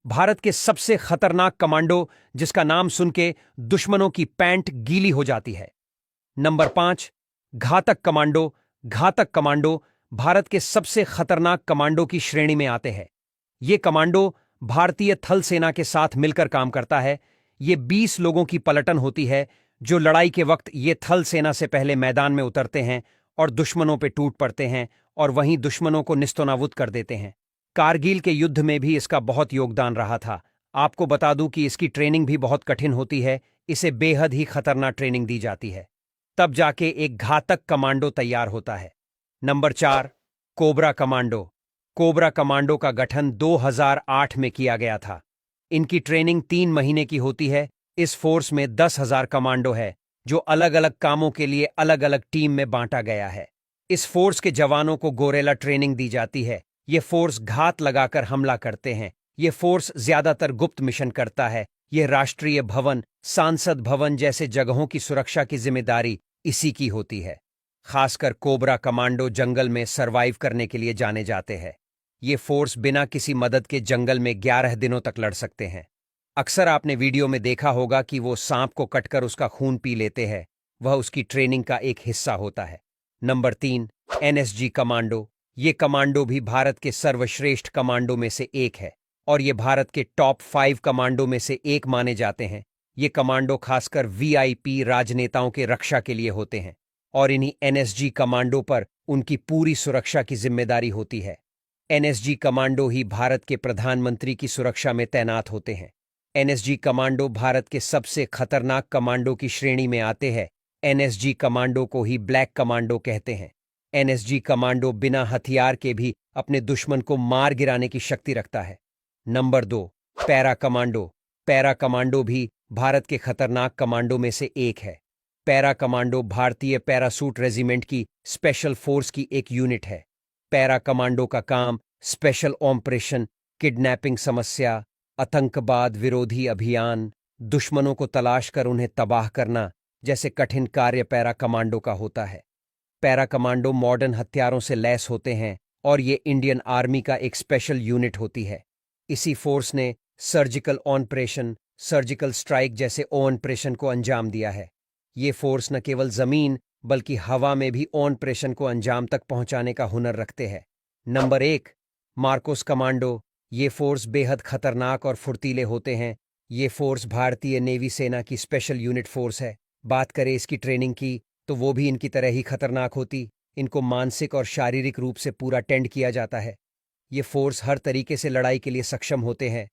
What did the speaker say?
भारत के सबसे खतरनाक कमांडो जिसका नाम सुन के दुश्मनों की पैंट गीली हो जाती है। नंबर 5, घातक कमांडो। घातक कमांडो भारत के सबसे खतरनाक कमांडो की श्रेणी में आते हैं। ये कमांडो भारतीय थल सेना के साथ मिलकर काम करता है। ये 20 लोगों की पलटन होती है जो लड़ाई के वक्त ये थल सेना से पहले मैदान में उतरते हैं और दुश्मनों पे टूट पड़ते हैं और वहीं दुश्मनों को निस्तोनाबूद कर देते हैं। कारगिल के युद्ध में भी इसका बहुत योगदान रहा था। आपको बता दूं कि इसकी ट्रेनिंग भी बहुत कठिन होती है। इसे बेहद ही खतरनाक ट्रेनिंग दी जाती है, तब जाके एक घातक कमांडो तैयार होता है। Number 4, cobra commando. Cobra commando का गठन 2008 में किया गया था। इनकी ट्रेनिंग 3 महीने की होती है। इस फोर्स में 10,000 कमांडो है जो अलग अलग कामों के लिए अलग अलग टीम में बांटा गया है। इस फोर्स के जवानों को गोरेला ट्रेनिंग दी जाती है। ये फोर्स घात लगाकर हमला करते हैं। ये फोर्स ज्यादातर गुप्त मिशन करता है। यह राष्ट्रीय भवन, सांसद भवन जैसे जगहों की सुरक्षा की जिम्मेदारी इसी की होती है। खासकर कोबरा कमांडो जंगल में सरवाइव करने के लिए जाने जाते हैं। ये फोर्स बिना किसी मदद के जंगल में 11 दिनों तक लड़ सकते हैं। अक्सर आपने वीडियो में देखा होगा कि वो सांप को कटकर उसका खून पी लेते हैं। वह उसकी ट्रेनिंग का एक हिस्सा होता है। Number 3, NSG commando. ये कमांडो भी भारत के सर्वश्रेष्ठ कमांडो में से एक है और ये भारत के टॉप 5 कमांडो में से एक माने जाते हैं। ये कमांडो खासकर वीआईपी राजनेताओं के रक्षा के लिए होते हैं और इन्हीं एनएसजी कमांडो पर उनकी पूरी सुरक्षा की जिम्मेदारी होती है। एनएसजी कमांडो ही भारत के प्रधानमंत्री की सुरक्षा में तैनात होते हैं। एनएसजी कमांडो भारत के सबसे खतरनाक कमांडो की श्रेणी में आते हैं। एनएसजी कमांडो को ही ब्लैक कमांडो कहते हैं। एनएसजी कमांडो बिना हथियार के भी अपने दुश्मन को मार गिराने की शक्ति रखता है। Number 2, para commando. Para commando भी भारत के खतरनाक कमांडो में से एक है। पैरा कमांडो भारतीय पैरासूट रेजिमेंट की स्पेशल फोर्स की एक यूनिट है। पैरा कमांडो का काम स्पेशल ऑपरेशन, किडनैपिंग समस्या, आतंकवाद विरोधी अभियान, दुश्मनों को तलाश कर उन्हें तबाह करना जैसे कठिन कार्य पैरा कमांडो का होता है। पैरा कमांडो मॉडर्न हथियारों से लैस होते हैं और ये इंडियन आर्मी का एक स्पेशल यूनिट होती है। इसी फोर्स ने सर्जिकल ऑपरेशन, सर्जिकल स्ट्राइक जैसे ऑपरेशन को अंजाम दिया है। ये फोर्स न केवल जमीन बल्कि हवा में भी ऑपरेशन को अंजाम तक पहुंचाने का हुनर रखते हैं। Number 1, Marcos commando. ये फोर्स बेहद खतरनाक और फुर्तीले होते हैं। ये फोर्स भारतीय नेवी सेना की स्पेशल यूनिट फोर्स है। बात करें इसकी ट्रेनिंग की तो वो भी इनकी तरह ही खतरनाक होती। इनको मानसिक और शारीरिक रूप से पूरा टेंड किया जाता है। ये फोर्स हर तरीके से लड़ाई के लिए सक्षम होते हैं